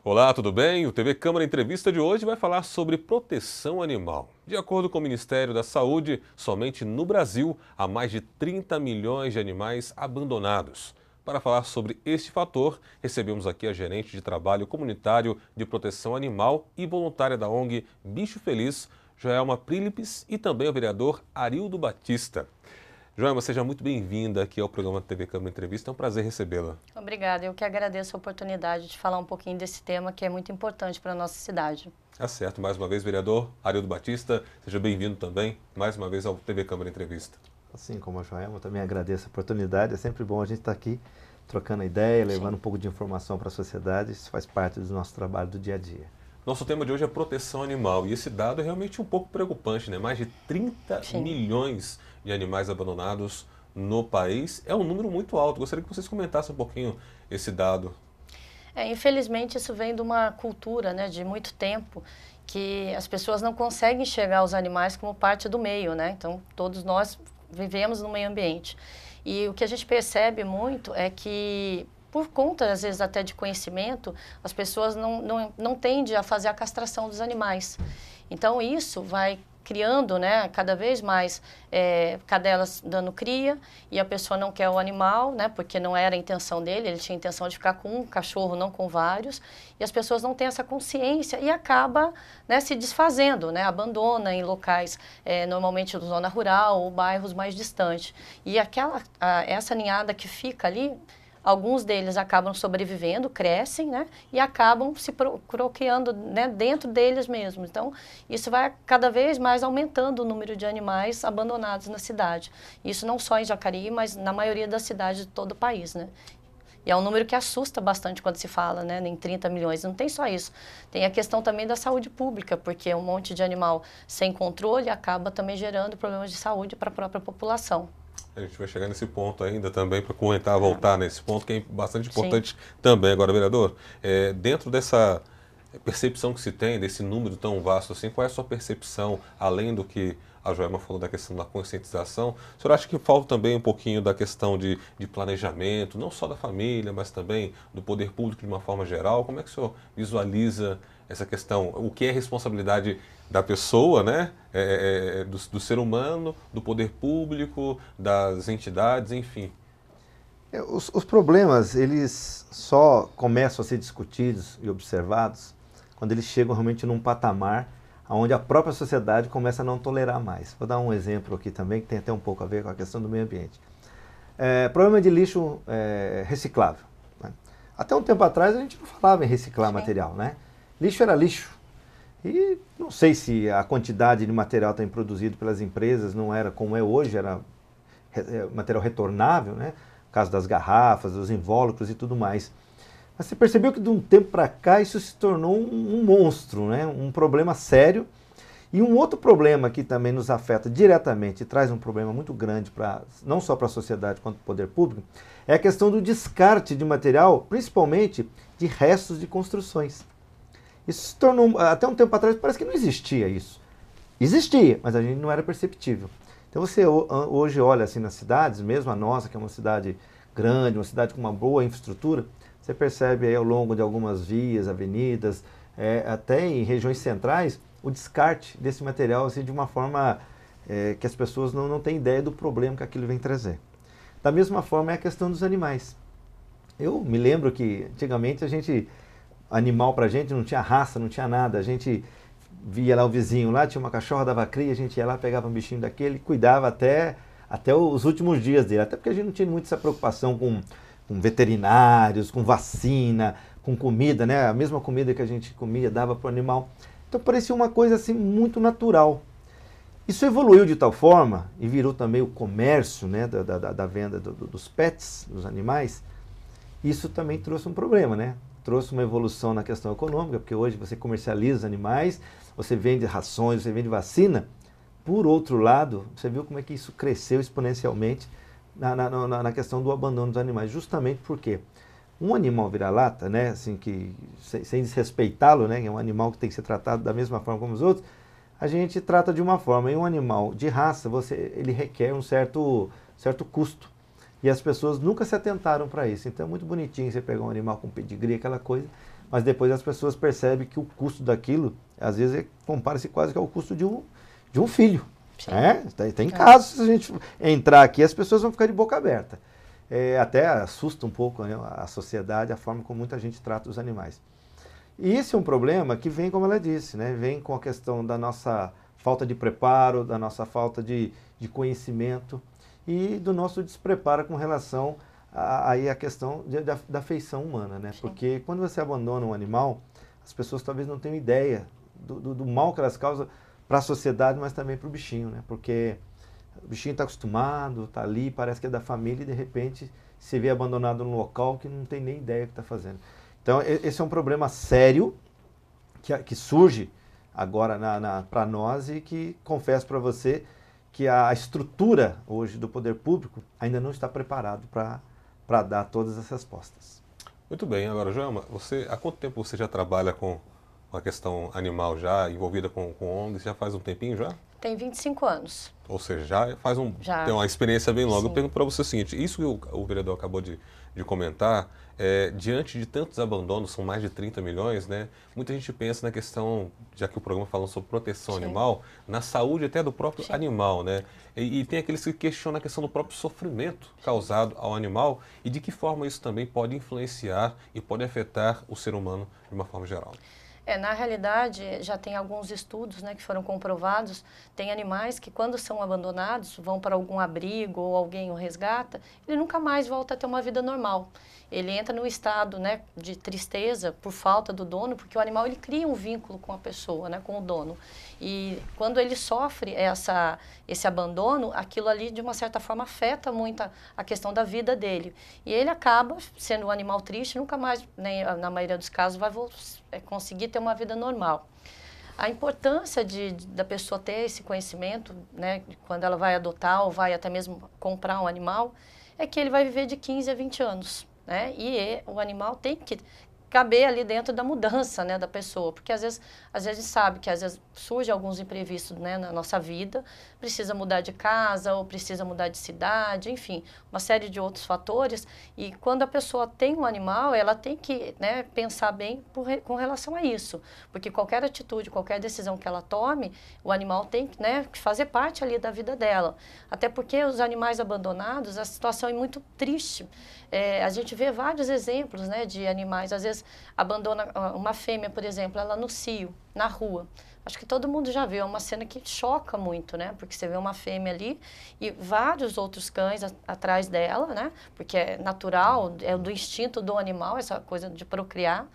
Olá, tudo bem? O TV Câmara Entrevista de hoje vai falar sobre proteção animal. De acordo com o Ministério da Saúde, somente no Brasil há mais de 30 milhões de animais abandonados. Para falar sobre este fator, recebemos aqui a gerente de trabalho comunitário de proteção animal e voluntária da ONG Bicho Feliz, Joelma Prílipes, e também o vereador Arildo Batista. Joelma, seja muito bem-vinda aqui ao programa TV Câmara Entrevista, é um prazer recebê-la. Obrigada, eu que agradeço a oportunidade de falar um pouquinho desse tema que é muito importante para a nossa cidade. Tá certo, mais uma vez, vereador Arildo Batista, seja bem-vindo também, mais uma vez, ao TV Câmara Entrevista. Assim como a Joelma, eu também agradeço a oportunidade, é sempre bom a gente estar aqui trocando ideia, levando um pouco de informação para a sociedade, isso faz parte do nosso trabalho do dia a dia. Nosso tema de hoje é proteção animal e esse dado é realmente um pouco preocupante, né? Mais de 30 milhões de animais abandonados no país. É um número muito alto. Gostaria que vocês comentassem um pouquinho esse dado. Infelizmente, isso vem de uma cultura, né, de muito tempo, que as pessoas não conseguem enxergar os animais como parte do meio, né? Então, todos nós vivemos no meio ambiente. E o que a gente percebe muito é que, por conta, às vezes, até de conhecimento, as pessoas não tendem a fazer a castração dos animais. Então, isso vai criando, né, cada vez mais cadelas dando cria, e a pessoa não quer o animal, né, porque não era a intenção dele, ele tinha a intenção de ficar com um cachorro, não com vários, e as pessoas não têm essa consciência e acaba, né, se desfazendo, né, abandona em locais, normalmente na zona rural ou bairros mais distantes. E essa ninhada que fica ali, alguns deles acabam sobrevivendo, crescem, né, e acabam se procriando, né, dentro deles mesmos. Então, isso vai cada vez mais aumentando o número de animais abandonados na cidade. Isso não só em Jacareí, mas na maioria das cidades de todo o país, né. E é um número que assusta bastante quando se fala, né, em 30 milhões. Não tem só isso. Tem a questão também da saúde pública, porque um monte de animal sem controle acaba também gerando problemas de saúde para a própria população. A gente vai chegar nesse ponto ainda também para comentar, voltar nesse ponto que é bastante importante também. Agora, vereador, dentro dessa percepção que se tem, desse número tão vasto assim, qual é a sua percepção, além do que a Joelma falou da questão da conscientização? O senhor acha que falta também um pouquinho da questão de planejamento, não só da família, mas também do poder público de uma forma geral? Como é que o senhor visualiza essa questão? O que é responsabilidade da pessoa, né? Do ser humano, do poder público, das entidades, enfim? Os problemas, eles só começam a ser discutidos e observados quando eles chegam realmente num patamar onde a própria sociedade começa a não tolerar mais. Vou dar um exemplo aqui também, que tem até um pouco a ver com a questão do meio ambiente. Problema de lixo reciclável, né? Até um tempo atrás a gente não falava em reciclar material, né? Lixo era lixo. E não sei se a quantidade de material também produzido pelas empresas não era como é hoje, era material retornável, né? No caso das garrafas, dos invólucros e tudo mais. Mas você percebeu que de um tempo para cá isso se tornou um monstro, né? Um problema sério. E um outro problema que também nos afeta diretamente e traz um problema muito grande, não só para a sociedade quanto para o poder público, é a questão do descarte de material, principalmente de restos de construções. Isso se tornou, até um tempo atrás, parece que não existia isso. Existia, mas a gente não era perceptível. Então você hoje olha assim nas cidades, mesmo a nossa, que é uma cidade grande, uma cidade com uma boa infraestrutura, você percebe aí ao longo de algumas vias, avenidas, até em regiões centrais, o descarte desse material assim, de uma forma que as pessoas não têm ideia do problema que aquilo vem trazer. Da mesma forma é a questão dos animais. Eu me lembro que antigamente animal pra gente não tinha raça, não tinha nada, a gente via lá o vizinho, lá tinha uma cachorra, dava cria, a gente ia lá, pegava um bichinho daquele, cuidava até os últimos dias dele, até porque a gente não tinha muito essa preocupação com veterinários, com vacina, com comida, né? A mesma comida que a gente comia, dava para o animal. Então parecia uma coisa assim muito natural. Isso evoluiu de tal forma, e virou também o comércio, né, da venda dos pets, dos animais. Isso também trouxe um problema, né? Trouxe uma evolução na questão econômica, porque hoje você comercializa os animais, você vende rações, você vende vacina. Por outro lado, você viu como é que isso cresceu exponencialmente na questão do abandono dos animais, justamente porque um animal vira-lata, né, assim, que, sem desrespeitá-lo, né, é um animal que tem que ser tratado da mesma forma como os outros, a gente trata de uma forma. E um animal de raça, ele requer um certo custo. E as pessoas nunca se atentaram para isso. Então é muito bonitinho você pegar um animal com pedigree, aquela coisa, mas depois as pessoas percebem que o custo daquilo, às vezes, compara-se quase que ao custo de um filho. Tem casos, se a gente entrar aqui, as pessoas vão ficar de boca aberta. Até assusta um pouco, né, a sociedade, a forma como muita gente trata os animais. E esse é um problema que vem, como ela disse, né, vem com a questão da nossa falta de preparo, da nossa falta de conhecimento e do nosso despreparo com relação à questão da feição humana, né? Porque quando você abandona um animal, as pessoas talvez não tenham ideia do mal que elas causam para a sociedade, mas também para o bichinho, né? Porque o bichinho está acostumado, está ali, parece que é da família e de repente se vê abandonado num local que não tem nem ideia do que está fazendo. Então esse é um problema sério que surge agora para nós e que confesso para você que a estrutura hoje do poder público ainda não está preparado para dar todas as respostas. Muito bem, agora Joelma, há quanto tempo você já trabalha com a questão animal já, envolvida com ONGs, já faz um tempinho já? Tem 25 anos. Ou seja, tem uma experiência bem longa. Sim. Eu pergunto para você o seguinte, isso que o vereador acabou de comentar, diante de tantos abandonos, são mais de 30 milhões, né? Muita gente pensa na questão, já que o programa fala sobre proteção Sim. animal, na saúde até do próprio Sim. animal, né? E tem aqueles que questionam a questão do próprio sofrimento causado ao animal e de que forma isso também pode influenciar e pode afetar o ser humano de uma forma geral. Na realidade, já tem alguns estudos, né, que foram comprovados. Tem animais que, quando são abandonados, vão para algum abrigo ou alguém o resgata, ele nunca mais volta a ter uma vida normal. Ele entra num estado, né, de tristeza por falta do dono, porque o animal ele cria um vínculo com a pessoa, né, com o dono. E quando ele sofre esse abandono, aquilo ali, de uma certa forma, afeta muito a questão da vida dele. E ele acaba sendo um animal triste, nunca mais, né, na maioria dos casos, vai conseguir ter uma vida normal. A importância da pessoa ter esse conhecimento, né, quando ela vai adotar ou vai até mesmo comprar um animal, é que ele vai viver de 15 a 20 anos. Né? E o animal tem que caber ali dentro da mudança, né, da pessoa, porque às vezes a gente sabe que às vezes surge alguns imprevistos, né, na nossa vida, precisa mudar de casa ou precisa mudar de cidade, enfim, uma série de outros fatores, e quando a pessoa tem um animal, ela tem que, né, pensar bem com relação a isso, porque qualquer atitude, qualquer decisão que ela tome, o animal tem, né, que fazer parte ali da vida dela, até porque os animais abandonados, a situação é muito triste. A gente vê vários exemplos, né, de animais, às vezes abandona uma fêmea, por exemplo, ela no cio, na rua. Acho que todo mundo já viu, é uma cena que choca muito, né, porque você vê uma fêmea ali e vários outros cães atrás dela, né, porque é natural, é do instinto do animal, essa coisa de procriar.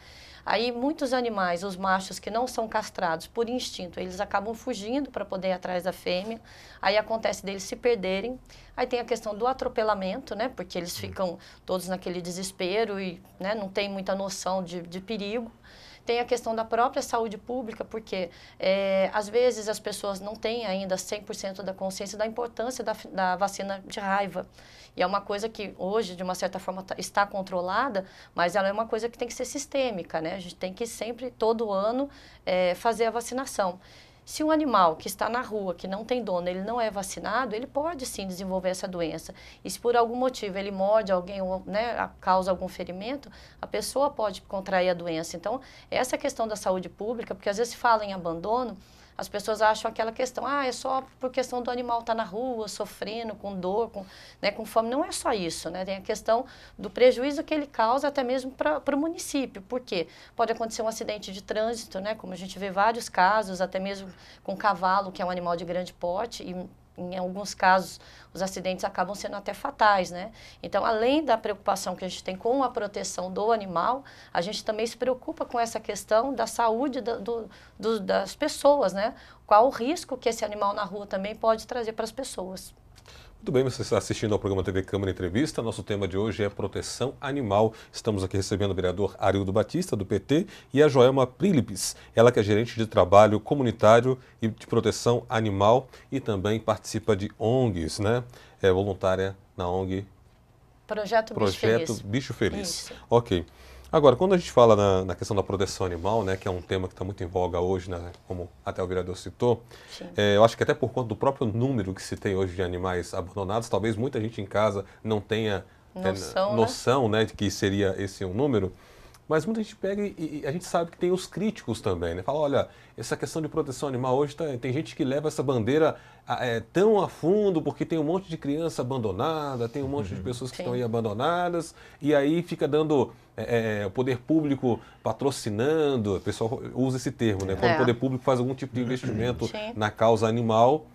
Aí muitos animais, os machos que não são castrados por instinto, eles acabam fugindo para poder ir atrás da fêmea. Aí acontece deles se perderem. Aí tem a questão do atropelamento, né? Porque eles ficam todos naquele desespero e, né, não tem muita noção de perigo. Tem a questão da própria saúde pública, porque às vezes as pessoas não têm ainda 100% da consciência da importância da vacina de raiva. E é uma coisa que hoje, de uma certa forma, está controlada, mas ela é uma coisa que tem que ser sistêmica, né? A gente tem que sempre, todo ano, fazer a vacinação. Se um animal que está na rua, que não tem dono, ele não é vacinado, ele pode sim desenvolver essa doença. E se por algum motivo ele morde alguém, ou, né, causa algum ferimento, a pessoa pode contrair a doença. Então, essa questão da saúde pública, porque às vezes se fala em abandono, as pessoas acham aquela questão, é só por questão do animal estar na rua, sofrendo, com dor, né, com fome. Não é só isso, né? Tem a questão do prejuízo que ele causa até mesmo para o município. Por quê? Pode acontecer um acidente de trânsito, né? Como a gente vê vários casos, até mesmo com cavalo, que é um animal de grande porte, e em alguns casos os acidentes acabam sendo até fatais, né? Então, além da preocupação que a gente tem com a proteção do animal, a gente também se preocupa com essa questão da saúde das pessoas, né? Qual o risco que esse animal na rua também pode trazer para as pessoas. Muito bem, você está assistindo ao programa TV Câmara Entrevista. Nosso tema de hoje é proteção animal. Estamos aqui recebendo o vereador Arildo Batista, do PT, e a Joelma Prílipes, ela que é gerente de trabalho comunitário e de proteção animal e também participa de ONGs, né? É voluntária na ONG Projeto Bicho Feliz. Isso. Ok. Agora, quando a gente fala na questão da proteção animal, né, que é um tema que está muito em voga hoje, né, como até o vereador citou, eu acho que até por conta do próprio número que se tem hoje de animais abandonados, talvez muita gente em casa não tenha noção, né, de que seria esse um número, mas muita gente pega e a gente sabe que tem os críticos também, né? Fala, olha, essa questão de proteção animal hoje tem gente que leva essa bandeira tão a fundo porque tem um monte de criança abandonada, tem um monte de pessoas que estão aí abandonadas, e aí fica dando o poder público patrocinando, o pessoal usa esse termo, né? Quando o poder público faz algum tipo de investimento na causa animal,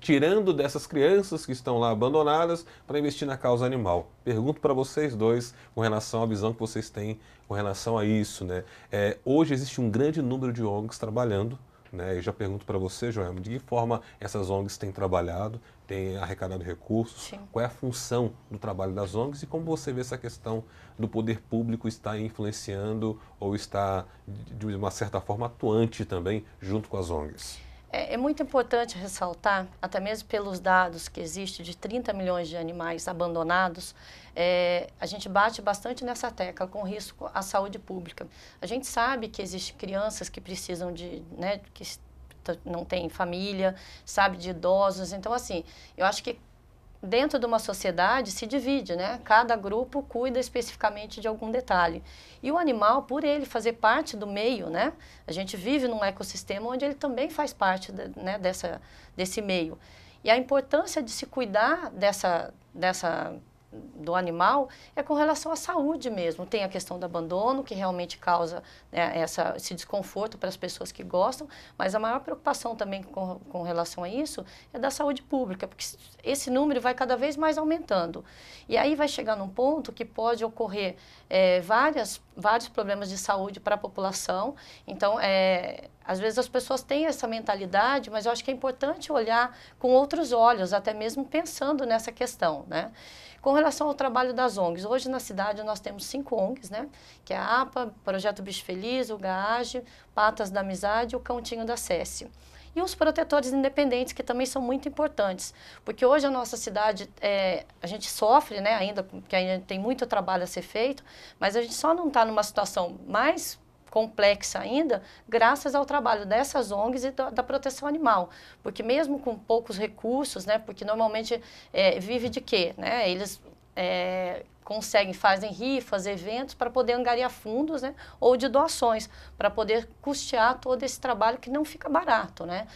tirando dessas crianças que estão lá abandonadas para investir na causa animal. Pergunto para vocês dois com relação à visão que vocês têm com relação a isso, né? Hoje existe um grande número de ONGs trabalhando, né? Eu já pergunto para você, Joelma, de que forma essas ONGs têm trabalhado, têm arrecadado recursos, qual é a função do trabalho das ONGs e como você vê essa questão do poder público estar influenciando ou estar, de uma certa forma, atuante também junto com as ONGs? É muito importante ressaltar, até mesmo pelos dados que existem de 30 milhões de animais abandonados, a gente bate bastante nessa tecla com risco à saúde pública. A gente sabe que existem crianças que precisam que não têm família, sabe, de idosos. Então, assim, eu acho que dentro de uma sociedade se divide, né? Cada grupo cuida especificamente de algum detalhe. E o animal, por ele fazer parte do meio, né? A gente vive num ecossistema onde ele também faz parte desse meio. E a importância de se cuidar do animal é com relação à saúde mesmo. Tem a questão do abandono, que realmente causa esse desconforto para as pessoas que gostam, mas a maior preocupação também com relação a isso é da saúde pública, porque esse número vai cada vez mais aumentando. E aí vai chegar num ponto que pode ocorrer vários problemas de saúde para a população. Então, às vezes as pessoas têm essa mentalidade, mas eu acho que é importante olhar com outros olhos, até mesmo pensando nessa questão, né? Com relação ao trabalho das ONGs, hoje na cidade nós temos 5 ONGs, né? Que é a APA, Projeto Bicho Feliz, o GAAGE, Patas da Amizade e o Cãotinho da SESI. E os protetores independentes, que também são muito importantes, porque hoje a nossa cidade, a gente sofre, né, ainda, porque ainda tem muito trabalho a ser feito, mas a gente só não está numa situação mais complexa ainda, graças ao trabalho dessas ONGs e da proteção animal. Porque mesmo com poucos recursos, né, porque normalmente vive de quê? Né? Eles fazem rifas, eventos para poder angariar fundos, né, ou de doações, para poder custear todo esse trabalho que não fica barato, né?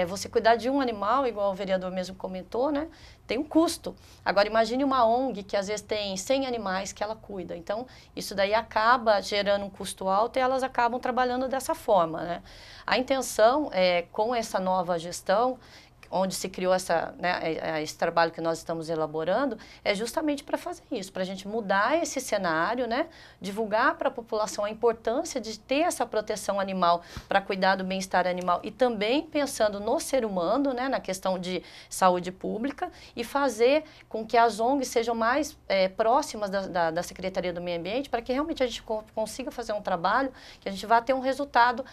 Você cuidar de um animal, igual o vereador mesmo comentou, né, tem um custo. Agora, imagine uma ONG que às vezes tem 100 animais que ela cuida. Então, isso daí acaba gerando um custo alto e elas acabam trabalhando dessa forma, né? A intenção, com essa nova gestão, onde se criou esse trabalho que nós estamos elaborando, é justamente para fazer isso, para a gente mudar esse cenário, né? Divulgar para a população a importância de ter essa proteção animal para cuidar do bem-estar animal e também pensando no ser humano, né? Na questão de saúde pública e fazer com que as ONGs sejam mais próximas da Secretaria do Meio Ambiente para que realmente a gente consiga fazer um trabalho que a gente vá ter um resultado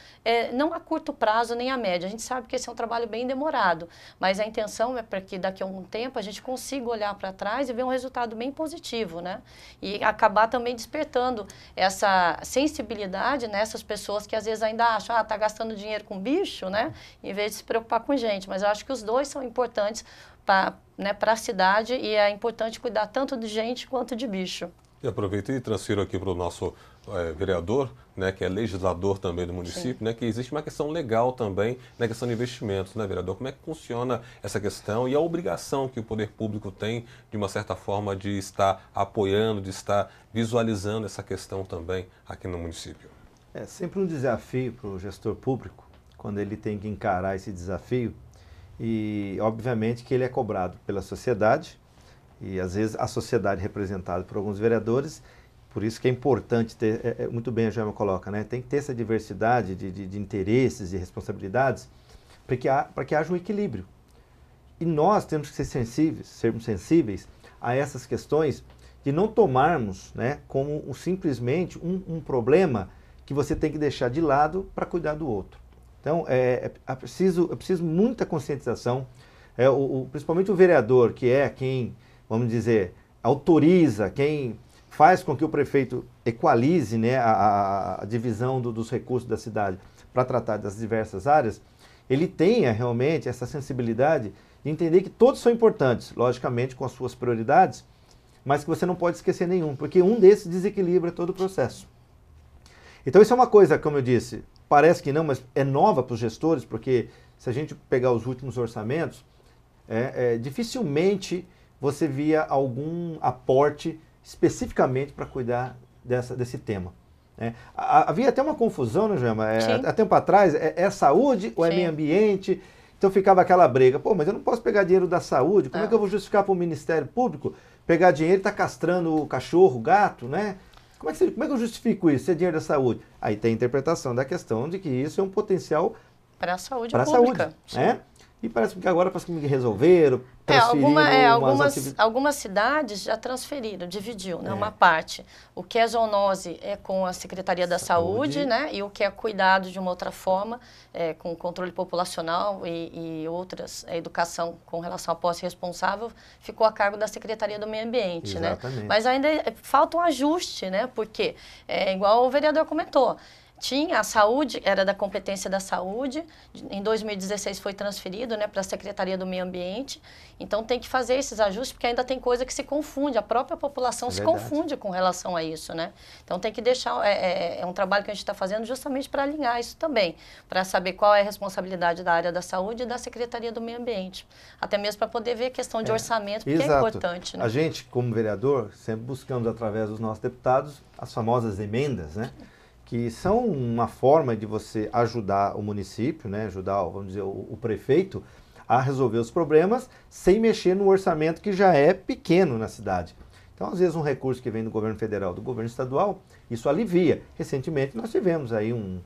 não a curto prazo nem a médio. A gente sabe que esse é um trabalho bem demorado, mas a intenção é para que daqui a algum tempo a gente consiga olhar para trás e ver um resultado bem positivo, né? E acabar também despertando essa sensibilidade nessas pessoas que às vezes ainda acham, tá gastando dinheiro com bicho, né? Em vez de se preocupar com gente. Mas eu acho que os dois são importantes para a cidade e é importante cuidar tanto de gente quanto de bicho. E aproveito e transfiro aqui para o nosso vereador, né, que é legislador também do município, né, que existe uma questão legal também na questão de investimentos, né, vereador? Como é que funciona essa questão e a obrigação que o poder público tem, de uma certa forma, de estar apoiando, de estar visualizando essa questão também aqui no município? É sempre um desafio para o gestor público, quando ele tem que encarar esse desafio, e obviamente que ele é cobrado pela sociedade, e às vezes a sociedade representada por alguns vereadores. Por isso que é importante ter, muito bem a Joelma coloca, né? Tem que ter essa diversidade de interesses e responsabilidades para que haja um equilíbrio. E nós temos que sermos sensíveis a essas questões de não tomarmos, né, como simplesmente um problema que você tem que deixar de lado para cuidar do outro. Então, é preciso muita conscientização, principalmente o vereador, que é quem, vamos dizer, autoriza, quem faz com que o prefeito equalize, né, a divisão dos recursos da cidade para tratar das diversas áreas, ele tenha realmente essa sensibilidade de entender que todos são importantes, logicamente com as suas prioridades, mas que você não pode esquecer nenhum, porque um desses desequilibra todo o processo. Então isso é uma coisa, como eu disse, parece que não, mas é nova para os gestores, porque se a gente pegar os últimos orçamentos, dificilmente você via algum aporte especificamente para cuidar desse tema. Havia até uma confusão, né, Joelma? Há tempo atrás, é saúde ou é meio ambiente? Então ficava aquela briga. Pô, mas eu não posso pegar dinheiro da saúde, como é que eu vou justificar para o Ministério Público pegar dinheiro e estar castrando o cachorro, o gato, né? Como é que eu justifico isso, se é dinheiro da saúde? Aí tem a interpretação da questão de que isso é um potencial para a saúde pública. Né? E parece que agora parece que resolveram, transferiram algumas cidades já transferiram, dividiu, né, uma parte. O que é zoonose é com a Secretaria da Saúde, né, e o que é cuidado de uma outra forma, com controle populacional e outras, a educação com relação à posse responsável, ficou a cargo da Secretaria do Meio Ambiente. Exatamente. Né? Mas ainda falta um ajuste, né, porque, igual o vereador comentou, tinha a saúde, era da competência da saúde, em 2016 foi transferido, né, para a Secretaria do Meio Ambiente, então tem que fazer esses ajustes, porque ainda tem coisa que se confunde, a própria população se confunde com relação a isso, né? Então tem que deixar, é um trabalho que a gente está fazendo justamente para alinhar isso também, para saber qual é a responsabilidade da área da saúde e da Secretaria do Meio Ambiente, até mesmo para poder ver a questão de orçamento, porque é importante, né? A gente, como vereador, sempre buscamos através dos nossos deputados as famosas emendas, né? Que são uma forma de você ajudar o município, né, ajudar, vamos dizer, o prefeito a resolver os problemas sem mexer no orçamento que já é pequeno na cidade. Então, às vezes, um recurso que vem do governo federal, do governo estadual, isso alivia. Recentemente, nós tivemos aí um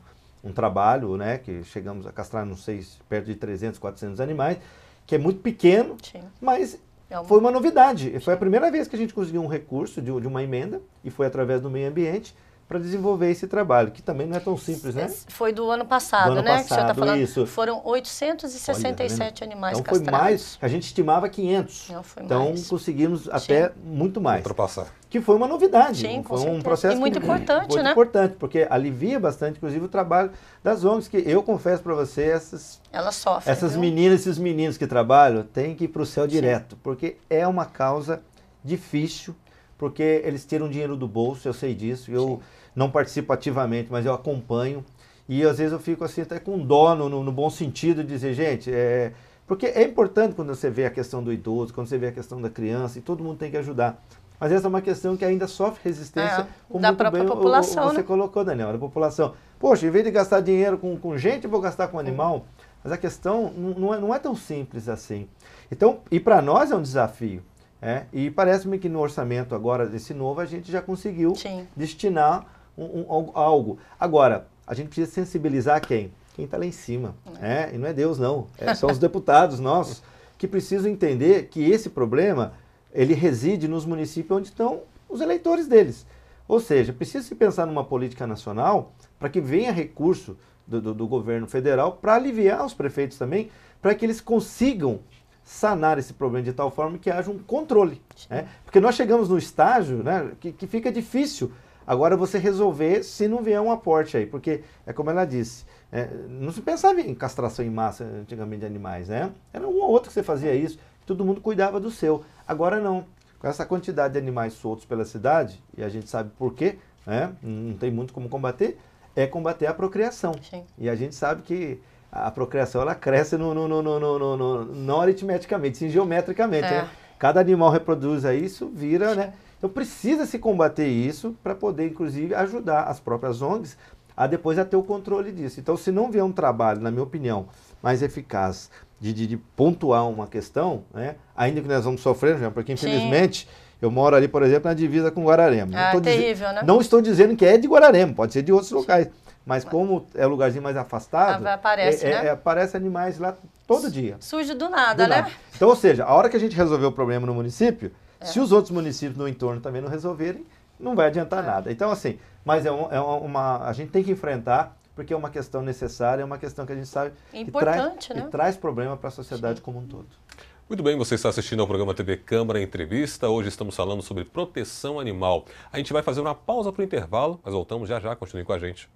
trabalho, né, que chegamos a castrar, não sei, perto de 300, 400 animais, que é muito pequeno, mas foi uma novidade. Foi a primeira vez que a gente conseguiu um recurso de uma emenda, e foi através do meio ambiente, para desenvolver esse trabalho, que também não é tão simples, né? Foi do ano passado, né? Que o senhor está falando. Isso. Foram 867 animais castrados. Então foi mais, a gente estimava 500. Não, foi então mais. Conseguimos até muito mais. Ultrapassar. Que foi uma novidade. Sim, foi um processo muito importante, muito importante, porque alivia bastante, inclusive, o trabalho das ONGs, que eu confesso para você, elas sofrem, essas meninas, esses meninos que trabalham, têm que ir para o céu direto, porque é uma causa difícil, porque eles tiram dinheiro do bolso, eu sei disso, eu não participo ativamente, mas eu acompanho, e às vezes eu fico assim até com dó, no bom sentido, de dizer, gente, porque é importante quando você vê a questão do idoso, quando você vê a questão da criança, e todo mundo tem que ajudar. Mas essa é uma questão que ainda sofre resistência, como da muito própria bem população, você colocou, Daniel, da população. Poxa, em vez de gastar dinheiro com gente, eu vou gastar com animal. Mas a questão não é tão simples assim. Então, e para nós é um desafio. E parece-me que no orçamento agora desse novo, a gente já conseguiu destinar algo. Agora, a gente precisa sensibilizar quem? Quem está lá em cima. E não é Deus, não. São os deputados nossos que precisam entender que esse problema ele reside nos municípios onde estão os eleitores deles. Ou seja, precisa se pensar numa política nacional para que venha recurso do governo federal para aliviar os prefeitos também, para que eles consigam sanar esse problema de tal forma que haja um controle. Porque nós chegamos no estágio, né, que fica difícil agora você resolver se não vier um aporte aí, porque é como ela disse, não se pensava em castração em massa antigamente de animais, né? Era um ou outro que você fazia isso, todo mundo cuidava do seu. Agora não. Com essa quantidade de animais soltos pela cidade, e a gente sabe por quê, não tem muito como combater, é combater a procriação. Sim. E a gente sabe que a procriação ela cresce não aritmeticamente, sim geometricamente. Né? Cada animal reproduz aí, isso vira, né? Então precisa se combater isso para poder, inclusive, ajudar as próprias ONGs a depois a ter o controle disso. Então, se não vier um trabalho, na minha opinião, mais eficaz de pontuar uma questão, né? Ainda que nós vamos sofrer, porque infelizmente eu moro ali, por exemplo, na divisa com Guararema. Terrível, né? Não estou dizendo que é de Guararema, pode ser de outros locais. Mas como é um lugarzinho mais afastado, aparece animais lá todo dia. Surge do nada, né? Então, ou seja, a hora que a gente resolver o problema no município, se os outros municípios no entorno também não resolverem, não vai adiantar nada. Então, assim, mas a gente tem que enfrentar, porque é uma questão necessária, é uma questão que a gente sabe importante, que traz problema para a sociedade como um todo. Muito bem, você está assistindo ao programa TV Câmara Entrevista. Hoje estamos falando sobre proteção animal. A gente vai fazer uma pausa para o intervalo, mas voltamos já já, continue com a gente.